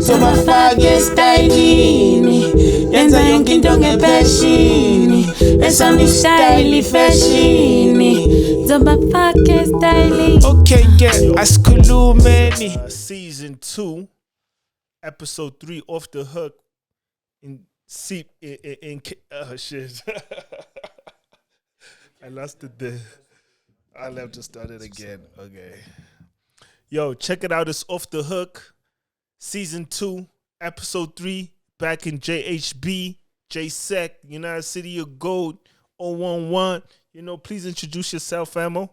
sobafake stylini, yenza yonke into ngepashini, esami style fashini, sobafake stylini. Okay, yeah, asikhulumeni. Season 2, episode 3, Off the Hook. Shit. I lost it there. I'll have to start it again. Okay. Yo, check it out. It's Off the Hook. Season 2, episode 3. Back in JHB, JSEC, United City of Gold, 011. Please introduce yourself, Amo.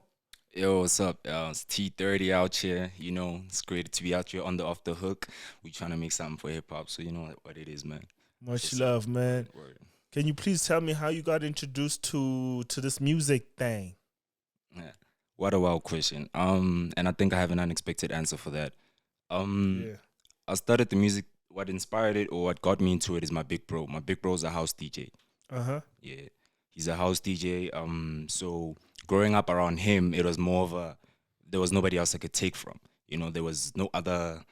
Yo, what's up? It's T30 out here. It's great to be out here on the Off the Hook. We trying to make something for hip hop, so you know what it is, man. Much love, man. Word. Can you please tell me how you got introduced to this music thing? Yeah. What a wild question. And I think I have an unexpected answer for that. Yeah. I started the music. What inspired it or what got me into it is my big bro. My big bro's a house DJ. Uh-huh. Yeah, he's a house DJ. So growing up around him, it was more of there was nobody else I could take from. There was no other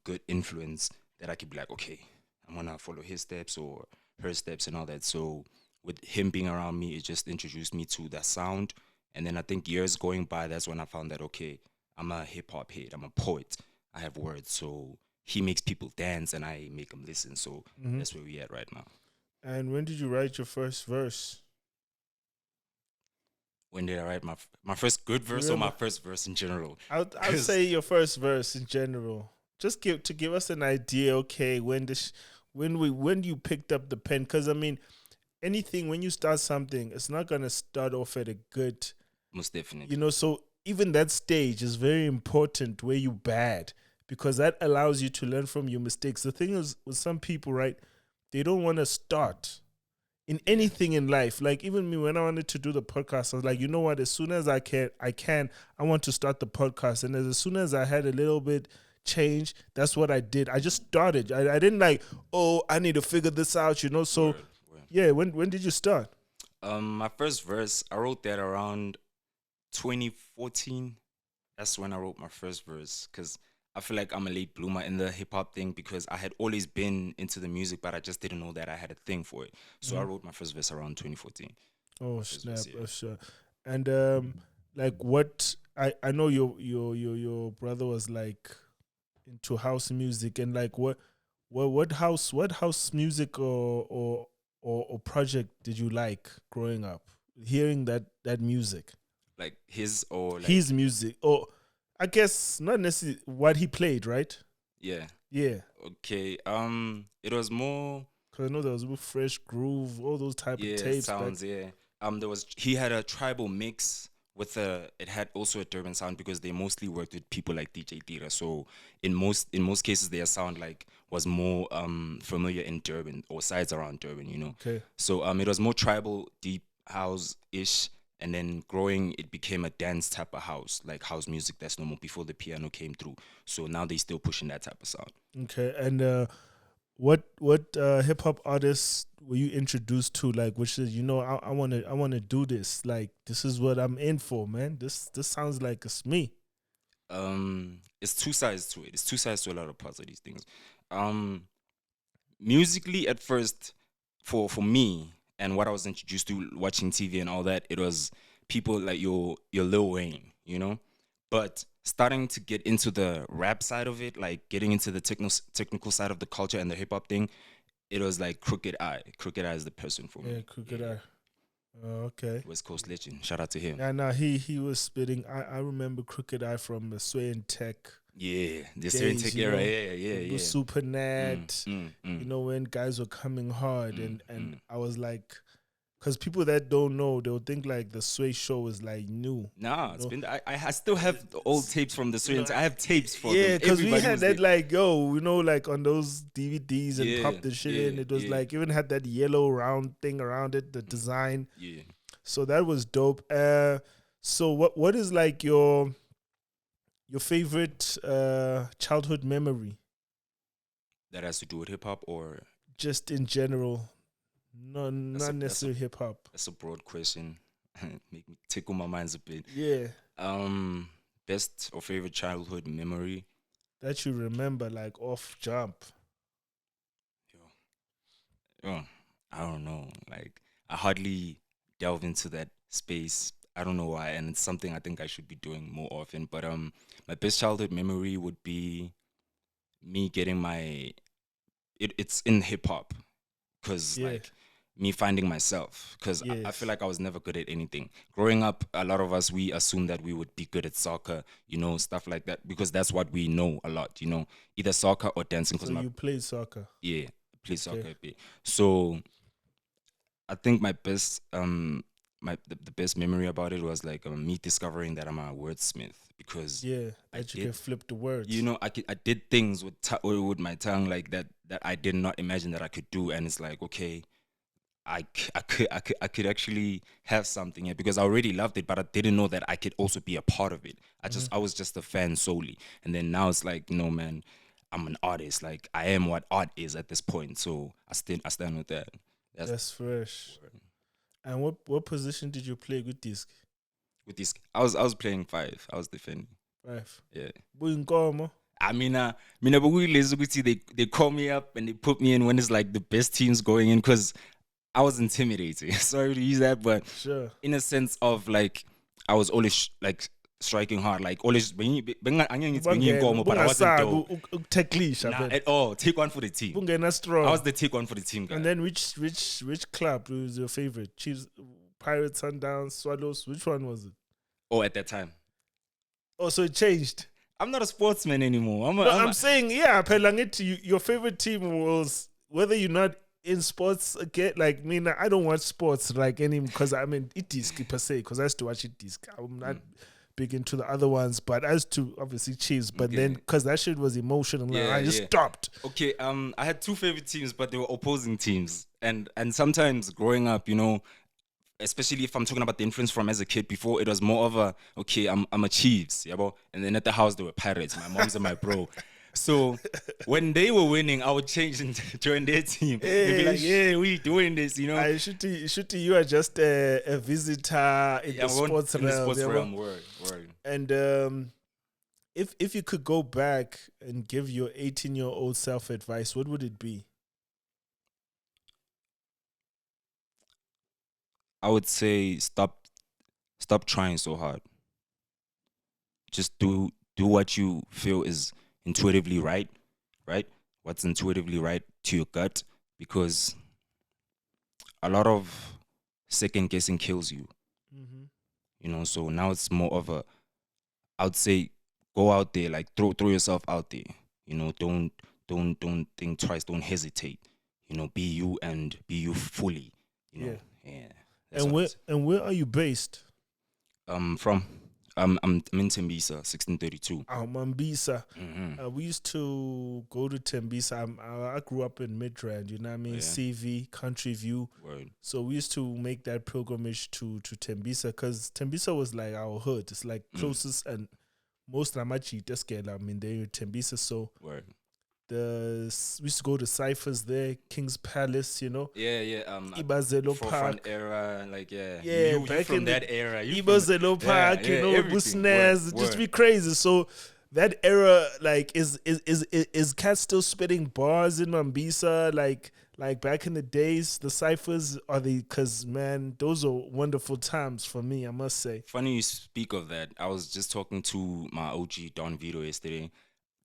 good influence that I could be like, okay, I'm gonna follow his steps or her steps and all that. So with him being around me, it just introduced me to that sound. And then I think years going by, that's when I found that, okay, I'm a hip hop head, I'm a poet, I have words. So he makes people dance and I make them listen. So that's where we at right now. And when did you write your first verse? When did I write my first good verse or my first verse in general? I'll say your first verse in general. Just to give us an idea, okay, when you picked up the pen, because I mean, anything when you start something, it's not gonna start off at a good. Most definitely. So even that stage is very important where you bad, because that allows you to learn from your mistakes. The thing is with some people, right? They don't want to start in anything in life. Like even me, when I wanted to do the podcast, I was like, you know what? As soon as I want to start the podcast. And as soon as I had a little bit change, that's what I did. I just started. I didn't like, oh, I need to figure this out, So Word. yeah, when did you start? My first verse, I wrote that around 2014. That's when I wrote my first verse, because I feel like I'm a late bloomer in the hip hop thing, because I had always been into the music, but I just didn't know that I had a thing for it. So I wrote my first verse around 2014. Oh snap! Verse, yeah. Sure. And like what I know your brother was like into house music, and like what house music or project did you like growing up? Hearing that music, Like his or like, his music, or I guess not necessarily what he played, right? yeah. Yeah, Okay. It was more. because I know there was Fresh Groove, all those type of tapes. Sounds, yeah. He had a tribal mix with it had also a Durban sound, because they mostly worked with people like DJ T30. So in most cases their sound like was more familiar in Durban or sides around Durban, Okay. So it was more tribal, deep house-ish, and then growing it became a dance type of house, like house music that's normal before the piano came through. So now they still pushing that type of sound. Okay, and what hip hop artists were you introduced to? Like, which is I wanna do this. Like, this is what I'm in for, man. This sounds like it's me. It's two sides to it. It's two sides to a lot of parts of these things. Musically, at first, for me and what I was introduced to watching TV and all that, it was people like your Lil Wayne, But starting to get into the rap side of it, like getting into the technical side of the culture and the hip hop thing, it was like Crooked I. Crooked I is the person for me. Yeah, Crooked I. Okay. West Coast legend. Shout out to him. Yeah, no, he was spitting. I remember Crooked I from the Sway and Tech. Yeah, the days, Sway and Tech era. Yeah. It was Super Nat. Mm. When guys were coming hard, and I was like, because people that don't know, they'll think like the Sway show is like new. Nah, it's been. I still have the old tapes from the Sway. I have tapes for them. Yeah, because we Everybody had was that there. like on those DVDs and pop the shit in. It was like even had that yellow round thing around it, the design. Yeah. So that was dope. So what is like your favorite childhood memory? That has to do with hip hop or just in general? No, not necessarily hip hop. That's a broad question. Make me tickle my minds a bit. Yeah. Best or favorite childhood memory. that you remember, like off jump? Oh, I don't know. Like, I hardly delve into that space. I don't know why, and it's something I think I should be doing more often. But my best childhood memory would be me getting my. It's in hip hop, cause Yeah. like me finding myself, cause I feel Yes. like I was never good at anything. Growing up, a lot of us we assumed that we would be good at soccer, stuff like that, because that's what we know a lot. Either soccer or dancing. Cause So you played soccer. yeah, play soccer Okay. a bit. So I think my best the best memory about it was like me discovering that I'm a wordsmith, because Yeah, I that you did can flip the words. I did things with my tongue like that I did not imagine that I could do, and it's like, okay, I could actually have something here, because I already loved it, but I didn't know that I could also be a part of it. I was just a fan solely, and then now it's like, man, I'm an artist. Like, I am what art is at this point, so I stand with that. That's fresh. And what position did you play with disc? With this, I was playing 5. I was defending. 5. Yeah. Buyinkomo. I mean, they call me up and they put me in when it's like the best teams going in, because I was intimidating. Sorry to use that, but Sure. in a sense of like, I was always like striking hard, like always. But I wasn't dope. Nah, at all. Take one for the team. Bungena strong. I was the take one for the team guy. And then which club was your favorite? Chiefs, Pirates, Sundowns, Swallows. Which one was it? Oh, at that time. Oh, so it changed. I'm not a sportsman anymore. I'm saying, yeah, Pelangit, your favorite team was, whether you're not in sports again, like me, I don't watch sports like any, because I mean, it is per se, because I used to watch it disc. I'm not big into the other ones, but as to obviously Chiefs, but then because that shit was emotional, I just stopped. Okay, I had 2 favorite teams, but they were opposing teams, and sometimes growing up, especially if I'm talking about the influence from as a kid, before it was more of a, okay, I'm a Chiefs, yeah, bro. And then at the house, they were Pirates. My mom's and my bro. So when they were winning, I would change and join their team. They'd be like, yeah, we doing this, Shooty, you are just a visitor in the sports realm. Word. And if you could go back and give your 18-year-old self advice, what would it be? I would say stop trying so hard. Just do what you feel is intuitively right? What's intuitively right to your gut, because a lot of second guessing kills you. So now it's more of a, I would say, go out there, like throw yourself out there. Don't think twice, don't hesitate. Be you and be you fully. Yeah. And where are you based? From I'm in Tembisa, 1632. Tembisa. We used to go to Tembisa. I grew up in Midrand, you know what I mean? Yeah. CV, Country View. Word. So we used to make that pilgrimage to Tembisa, because Tembisa was like our hood. It's like closest and most Ramachita scale. I mean, they're in Tembisa. So Word. we used to go to Cyphers there, King's Palace, Yeah. Ibazelo Forefront Park. era, like Yeah, you back from in that era. Ibazelo Park, everything. Busnez, just be crazy. So that era, like, is Cat still spitting bars in Mambisa, like back in the days? The Cyphers are because man, those are wonderful times for me, I must say. Funny you speak of that. I was just talking to my OG Don Vito yesterday,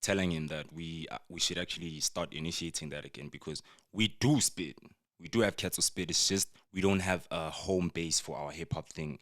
telling him that we should actually start initiating that again, because we do spit. We do have cats to spit. It's just we don't have a home base for our hip hop thing.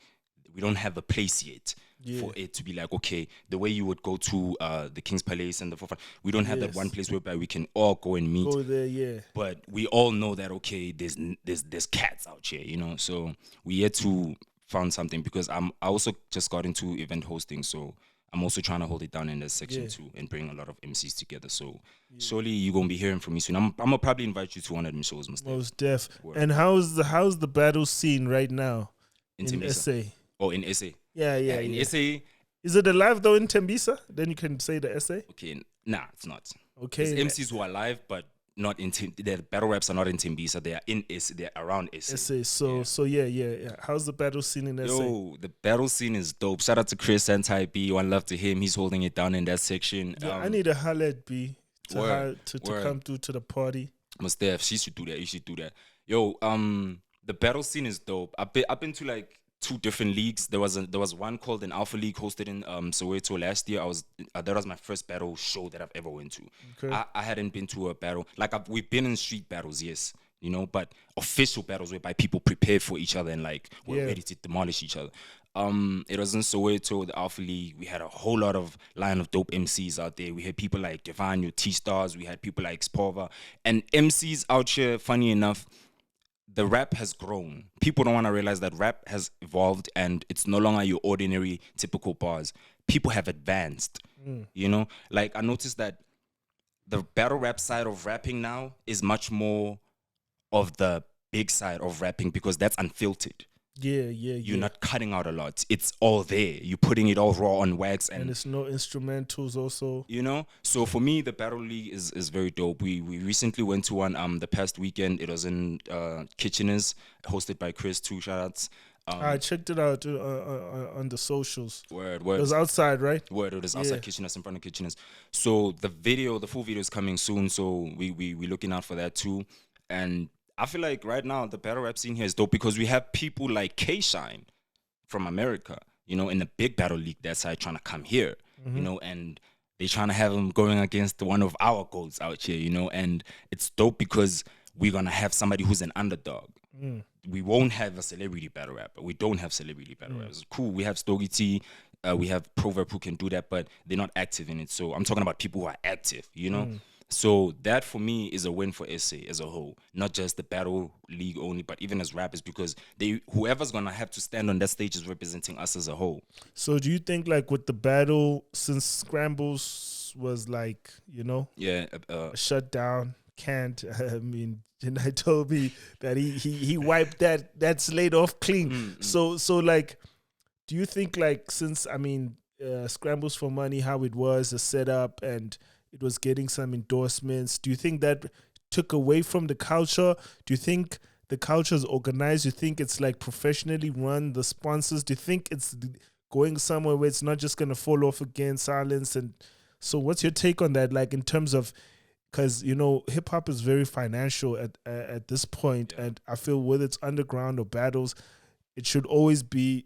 We don't have a place yet for it to be like, okay, the way you would go to the King's Palace and the Forefront. We don't have that one place whereby we can all go and meet. Go there, yeah. But we all know that, okay, there's cats out here, So we had to found something, because I also just got into event hosting, so I'm also trying to hold it down in that section too, and bring a lot of MCs together. So surely you're gonna be hearing from me soon. I'm gonna probably invite you to one of them shows, most def. And how's the battle scene right now in SA? Oh, in SA. Yeah. In SA. Is it alive though in Tembisa? Then you can say the SA. Okay, nah, it's not. Okay. There's MCs who are live, but not in the battle raps are not in Tembisa. They are in SA. They're around SA. So yeah. How's the battle scene in SA? Yo, the battle scene is dope. Shout out to Chris and Ty B. One love to him. He's holding it down in that section. Yeah, I need a holler at B to Word. come through to the party. Mustaf, she should do that. You should do that. Yo, the battle scene is dope. I've been to like 2 different leagues. There was one called an Alpha League hosted in Soweto last year. That was my first battle show that I've ever went to. Okay. I hadn't been to a battle like we've been in street battles, yes, you know, but official battles whereby people prepare for each other and like were ready to demolish each other. It was in Soweto, the Alpha League. We had a whole lot of line of dope MCs out there. We had people like Divine, T-Stars. We had people like Spova. And MCs out here, funny enough, the rap has grown. People don't want to realize that rap has evolved and it's no longer your ordinary, typical bars. People have advanced, you know? Like, I noticed that the battle rap side of rapping now is much more of the big side of rapping because that's unfiltered. Yeah. You're not cutting out a lot. It's all there. You're putting it all raw on wax, and it's no instrumentals also. You know, so for me, the battle league is very dope. We recently went to one the past weekend. It was in Kitcheners, hosted by Chris. 2 shoutouts. I checked it out on the socials. Word. It was outside, right? Word. It was outside Kitcheners, in front of Kitcheners. So the full video is coming soon. So we looking out for that too. And I feel like right now the battle rap scene here is dope because we have people like K-Shine from America, you know, in the big battle league that side trying to come here, you know, and they trying to have him going against one of our goals out here, you know, and it's dope because we're going to have somebody who's an underdog. We won't have a celebrity battle rapper. We don't have celebrity battle rappers. Cool. We have Stogie T. We have Proverb who can do that, but they're not active in it. So I'm talking about people who are active, you know. So that for me is a win for SA as a whole, not just the battle league only, but even as rappers, because whoever's gonna have to stand on that stage is representing us as a whole. So do you think like with the battle, since Scrambles was like, you know, shut down, can't, I mean, Jenai told me that he wiped that slate off clean. So like, do you think like since, I mean, Scrambles for Money, how it was, the setup, and it was getting some endorsements, do you think that took away from the culture? Do you think the culture is organized? Do you think it's like professionally run, the sponsors? Do you think it's going somewhere where it's not just going to fall off again, silence? And so what's your take on that? Like in terms of, because, you know, hip hop is very financial at this point, and I feel whether it's underground or battles, it should always be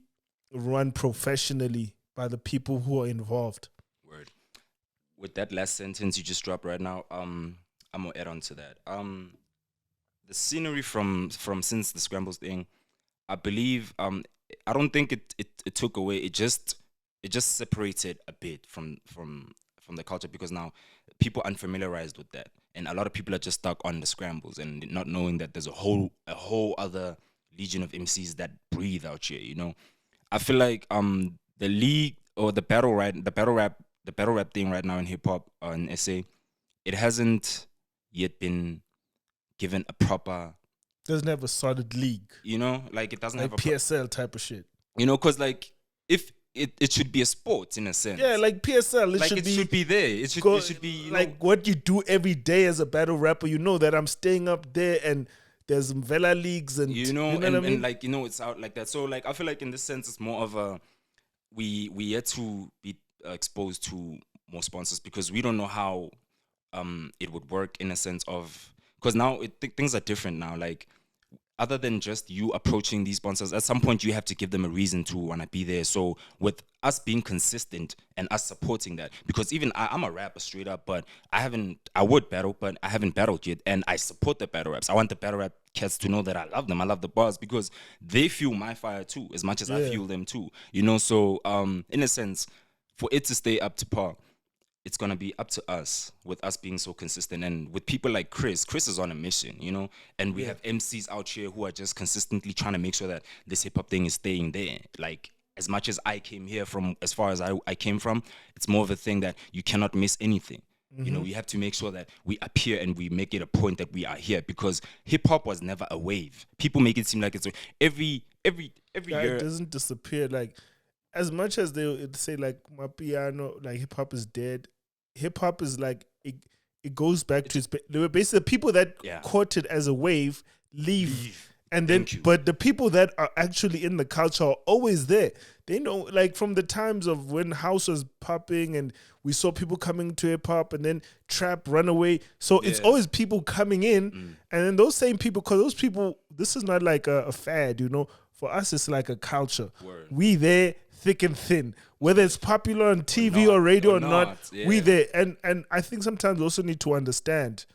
run professionally by the people who are involved. Word. With that last sentence you just dropped right now, I'm gonna add on to that. The scenery from since the Scrambles thing, I believe, I don't think it took away. It just separated a bit from the culture because now people are unfamiliarized with that, and a lot of people are just stuck on the Scrambles and not knowing that there's a whole other legion of MCs that breathe out here. You know, I feel like the league or the battle rap thing right now in hip hop in SA, it hasn't yet been given a proper. Doesn't have a solid league. You know, like it doesn't like have a PSL type of shit. You know, because like if it should be a sport in a sense. Yeah, like PSL, it should be there. It should be like what you do every day as a battle rapper. You know that I'm staying up there and there's Vela leagues and you know what I mean? And like you know it's out like that. So like I feel like in this sense it's more of a we yet to be exposed to more sponsors because we don't know how it would work in a sense of because now things are different now. Like other than just you approaching these sponsors, at some point you have to give them a reason to want to be there. So with us being consistent and us supporting that, because even I'm a rapper straight up, but I would battle, but I haven't battled yet, and I support the battle raps. I want the battle rap cats to know that I love them. I love the bars because they fuel my fire too, as much as I fuel them too. You know, so in a sense, for it to stay up to par, it's going to be up to us with us being so consistent. And with people like Chris is on a mission, you know, and we have MCs out here who are just consistently trying to make sure that this hip hop thing is staying there. Like as much as I came here from, as far as I came from, it's more of a thing that you cannot miss anything. You know, we have to make sure that we appear and we make it a point that we are here because hip hop was never a wave. People make it seem like it's every year. It doesn't disappear. Like as much as they say like my piano, like hip hop is dead. Hip hop is like it it goes back to they were basically the people that Yeah. caught it as a wave leave. And then, Thank you. but the people that are actually in the culture are always there. They know, like from the times of when house was popping and we saw people coming to hip hop and then trap, runaway. So it's Yeah. always people coming in, and then those same people, because those people, this is not like a fad, you know. For us, it's like a culture. Word. We there, thick and thin, whether it's popular on TV not, or radio or or not. not, We yeah. there, and I think sometimes we also need to understand.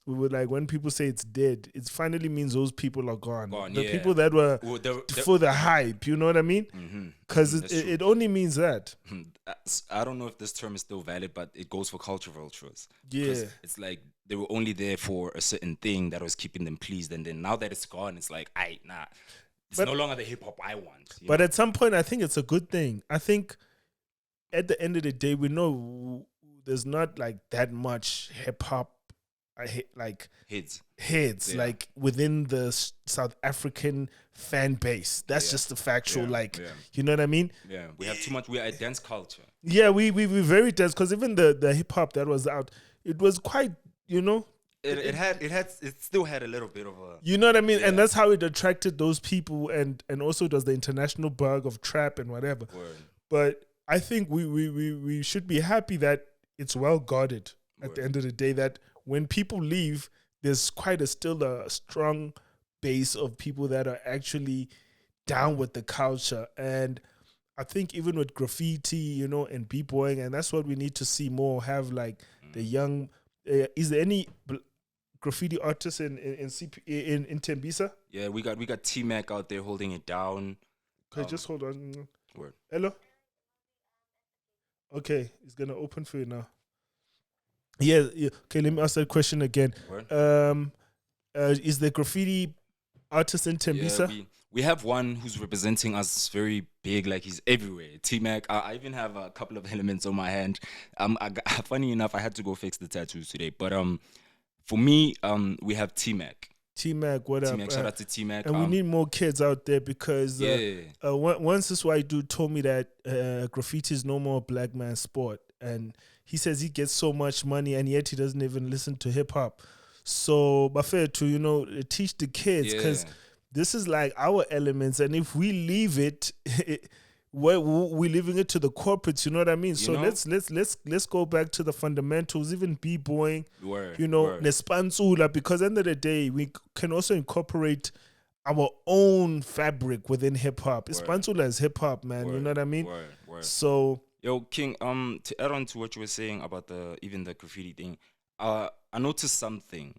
We would like when people say it's dead, it finally means those people are gone. Gone, The yeah. people that were Well, for the hype, you know what I mean? Because That's true. it only means that. I don't know if this term is still valid, but it goes for culture vultures. Yeah. Because it's like they were only there for a certain thing that was keeping them pleased, and then now that it's gone, it's like, it's no longer the hip hop I want. you But know? at some point, I think it's a good thing. I think at the end of the day, we know there's not like that much hip hop. Like Heads. heads Yeah. like within the South African fan base. That's Yeah. just the factual, Yeah, like, yeah. you know what I mean? Yeah, we have too much. We are a dense culture. Yeah, we very dense, because even the hip hop that was out, it was quite, you know, It still had a little bit of a. you know what I mean? Yeah. And that's how it attracted those people, and also it was the international bug of trap and whatever. Word. But I think we should be happy that it's well guarded at the Word. end of the day, that when people leave, there's still a strong base of people that are actually down with the culture. And I think even with graffiti, you know, and b-boying, and that's what we need to see more, have like the young, is there any graffiti artists in Tembisa? Yeah, we got T-Mac out there holding it down. Okay, just hold on. Word. Hello? Okay, it's going to open for you now. Yeah. Okay, let me ask that question again. Word. Is the graffiti artist in Tembisa? Yeah, we have one who's representing us very big, like he's everywhere. T-Mac. I even have a couple of elements on my hand. Funny enough, I had to go fix the tattoos today. But for me, we have T-Mac. T-Mac, what up? T-Mac, shout out to T-Mac. And we need more kids out there, because once this white dude told me that graffiti is no more a black man's sport. And he says he gets so much money and yet he doesn't even listen to hip hop. So, but fair to, you know, teach the kids, because this is like our elements. And if we leave it, we're leaving it to the corporates, you know what I mean? So let's go back to the fundamentals, even b-boying, you know, nespansula, because at the end of the day, we can also incorporate our own fabric within hip hop. Espansula is hip hop, man. You know what I mean? So, yo, King, to add on to what you were saying about even the graffiti thing, I noticed something.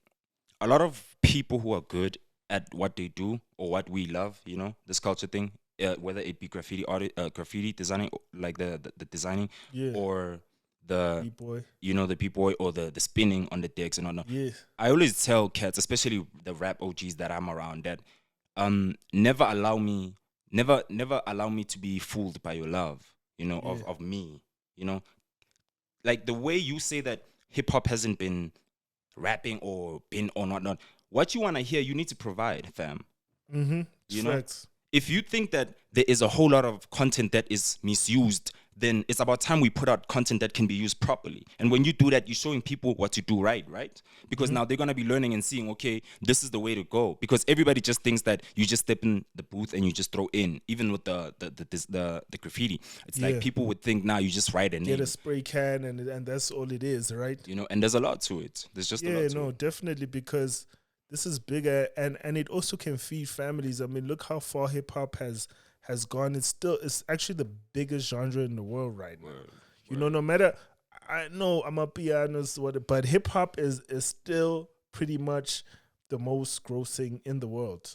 A lot of people who are good at what they do or what we love, you know, this culture thing, whether it be graffiti designing, like the designing, or the b-boy, you know, the b-boy, or the spinning on the decks and whatnot. yeah, I always tell cats, especially the rap OGs that I'm around, that never allow me to be fooled by your love, you know, of me, you know, like the way you say that hip hop hasn't been rapping or been or not. What you want to hear, you need to provide, fam. You know, if you think that there is a whole lot of content that is misused, then it's about time we put out content that can be used properly. And when you do that, you're showing people what to do right? Because now they're going to be learning and seeing, okay, this is the way to go. Because everybody just thinks that you just step in the booth and you just throw in, even with the graffiti. It's like people would think, now you just write a name. Get a spray can and that's all it is, right? You know, and there's a lot to it. There's just a lot to it. Definitely, because this is bigger, and it also can feed families. I mean, look how far hip hop has gone. It's actually the biggest genre in the world right now. You know, no matter, I know I'm a pianist, but hip hop is still pretty much the most grossing in the world,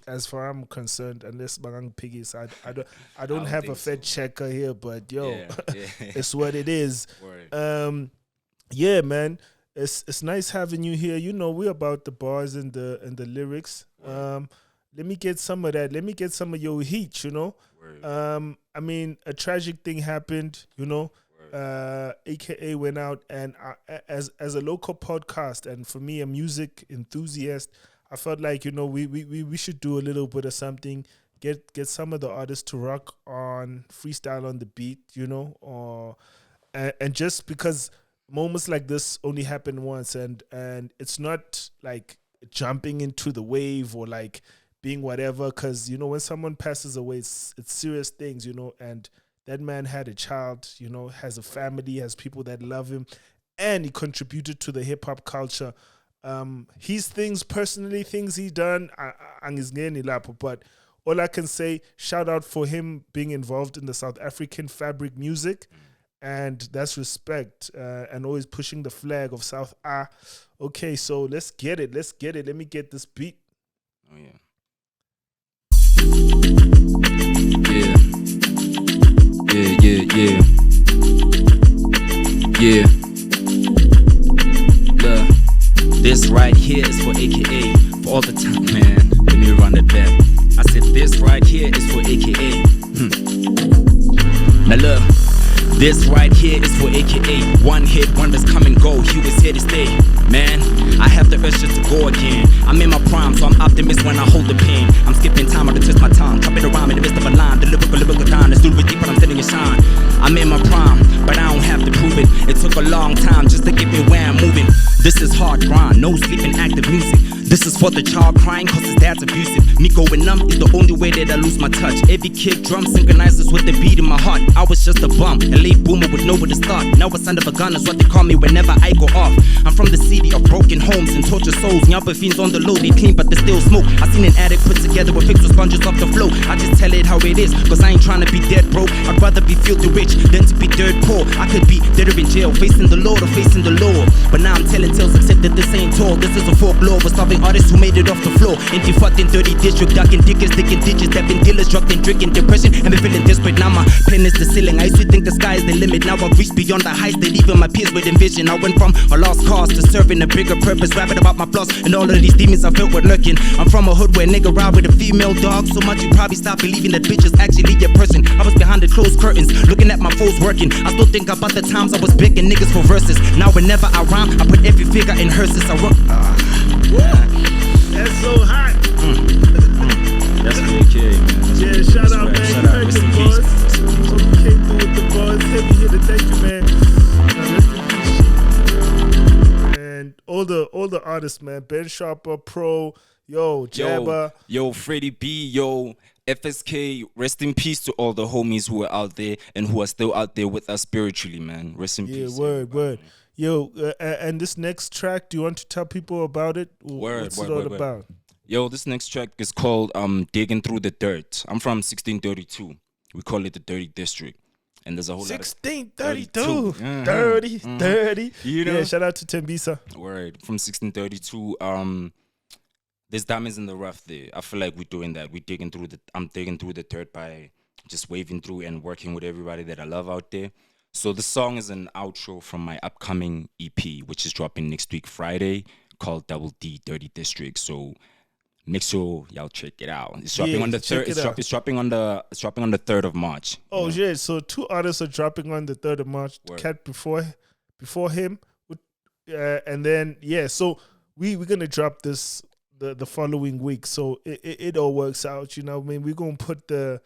as far I'm concerned. Unless Bangang Piggies, I don't have a Fed checker here, but it's what it is. Yeah, man. It's nice having you here. You know, we're about the bars and the lyrics. Let me get some of that. Let me get some of your heat, you know. I mean, a tragic thing happened, you know. AKA went out, and as a local podcast, and for me, a music enthusiast, I felt like, you know, we should do a little bit of something. Get some of the artists to rock on freestyle on the beat, you know, and just because moments like this only happen once, and it's not like jumping into the wave or like being whatever, because you know when someone passes away, it's serious things, you know, and that man had a child, you know, has a family, has people that love him, and he contributed to the hip-hop culture. His things personally, things he done, but all I can say, shout out for him being involved in the South African fabric music, and that's respect, and always pushing the flag of South A. Okay, so let's get it. Let me get this beat. Oh yeah. Yeah. Look, this right here is for AKA, for all the time, man. Let me run it back. I said this right here is for AKA. Now look, this right here is for AKA. One hit wonders come and go. He was here to stay. Man, I have the urge just to go again. I'm in my prime, so I'm optimist when I hold the pen. I'm skipping time, I twist my tongue, chopping around in the midst of a line. The lyrical time, it's still with deep, but I'm sitting in shine. I'm in my prime, but I don't have to prove it. It took a long time just to get me where I'm moving. This is hard grind, no sleeping, active music. This is for the child crying cause his dad's abusive. Me going numb is the only way that I lose my touch. Every kick drum synchronizes with the beat in my heart. I was just a bum, a late boomer with nowhere to start. Now a son of a gun is what they call me whenever I go off. I'm from the city of broken homes and tortured souls. Nyapa fiends on the low, they clean but they still smoke. I seen an addict put together with fixed sponges off the floor. I just tell it how it is, cause I ain't trying to be dead broke. I'd rather be filthy rich than to be dirt poor. I could be dead or in jail, facing the Lord or facing the law. But now I'm telling tales except that this ain't tall. This is a folklore for starving artists who made it off the floor. In the fucking 30 district, ducking dickers, sticking ditches, tapping dealers, drug and drinking depression, and been feeling desperate. Now my pen is the ceiling. I used to think the sky is the limit. Now I've reached beyond the heights that even my peers would envision. I went from a lost cause to serving a bigger purpose, rapping about my flaws and all of these demons I felt were lurking. I'm from a hood where a nigga ride with a female dog so much you probably stop believing that bitch is actually your person. I was behind the closed curtains, looking at my foes working. I still think about the times I was begging niggas for verses. Now whenever I rhyme, I put every figure in hearses. I run. That's so hot. That's okay, man. Yeah, shout out, man. You heard the boys. Came through with the boys. Heavy hitter, thank you, man. Rest in peace. And all the artists, man. Ben Sharper, Pro, yo, Jabba. Yo, Freddie B, yo, FSK. Rest in peace to all the homies who are out there and who are still out there with us spiritually, man. Rest in peace. Yeah, word. Yo, and this next track, do you want to tell people about it? What's it all about? Yo, this next track is called Digging Through the Dirt. I'm from 1632. We call it the Dirty District. And there's a whole 1632. 1632. 30. You know? Yeah, shout out to Tembisa. Word. From 1632. There's diamonds in the rough there. I feel like we're doing that. I'm digging through the dirt by just waving through and working with everybody that I love out there. So the song is an outro from my upcoming EP, which is dropping next week Friday, called Double D Dirty District. So make sure y'all check it out. It's dropping on the 3rd. It's dropping on the 3rd of March. Oh yeah, so 2 artists are dropping on the 3rd of March. The cat before him, and then so we're gonna drop this the following week. So it all works out. You know what I mean? We're gonna put the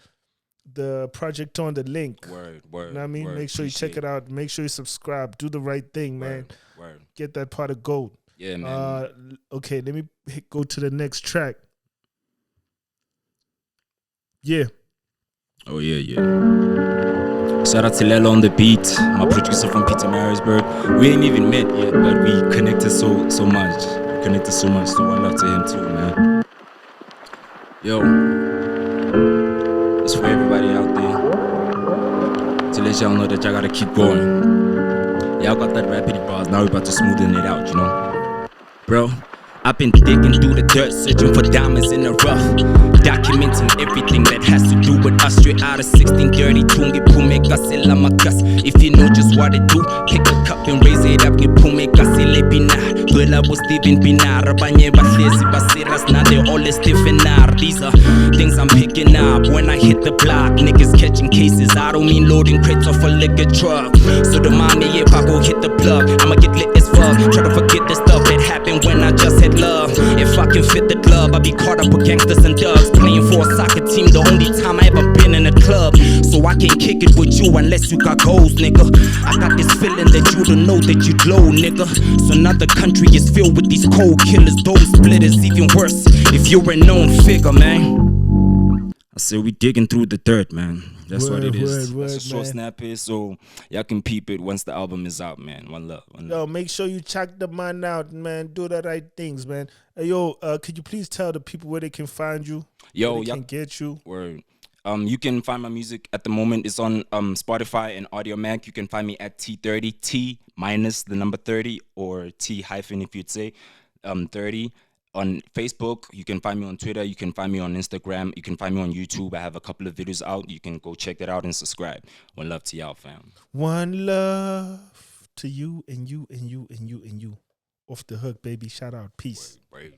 project on the link. Word. You know what I mean? Word, make sure you check it out. Make sure you subscribe. Do the right thing, man. Word. Get that part of gold. Yeah, man. Okay, let me go to the next track. Yeah. Oh, yeah. Shout out to Lelo on the beat, my producer from Pietermaritzburg. We ain't even met yet, but we connected so much. So one love to him too, man. Yo. It's for everybody out there, to let y'all know that y'all gotta keep going. Y'all got that rapidity bars, now we're about to smoothen it out, you know. Bro, I've been digging through the dirt, searching for diamonds in the rough, documenting everything that has to do with us. Straight out of 1630, tungi pume kasela makas. If you know just what to do, pick a cup and raise it up. Ni pume kasele bina, duela was Steven Binar, banye bahlezi basiras, now they all Stephen Nar. These are things I'm picking up when I hit the block. Niggas catching cases, I don't mean loading crates off a liquor truck. So the mommy, if I go hit the plug, I'ma get lit as fuck. Try to forget the stuff that happened when I just had love. If I can fit the club, I'll be caught up with gangsters and thugs, playing for a soccer team, the only time I ever been in a club. So I I can't kick it with you unless you got goals, nigga. I got this feeling that you don't know that you glow, nigga. So now the country is filled with these cold killers, dome splitters. Even worse if you're a known figure, man. I say we digging through the dirt, man. That's what it is. That's a short snap here, so y'all can peep it once the album is out, man. One love. Yo, make sure you check the man out, man. Do the right things, man. Hey, yo, could you please tell the people where they can find you? Yo, where they can get you. Word. You can find my music at the moment. It's on Spotify and Audio Mac. You can find me at T30, T minus the number 30, or T hyphen if you'd say 30. On Facebook, you can find me on Twitter, you can find me on Instagram, you can find me on YouTube. I have a couple of videos out. You can go check that out and subscribe. One love to y'all, fam. One love to you and you and you and you and you. Off the hook, baby. Shout out. Peace. Word.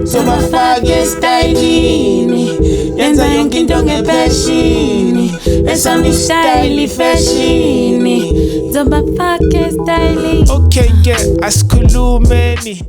Zobafake stylini yenza yonke into ngepashini esami style fashini Zobafake stylini Okay, yeah, asikhulumeni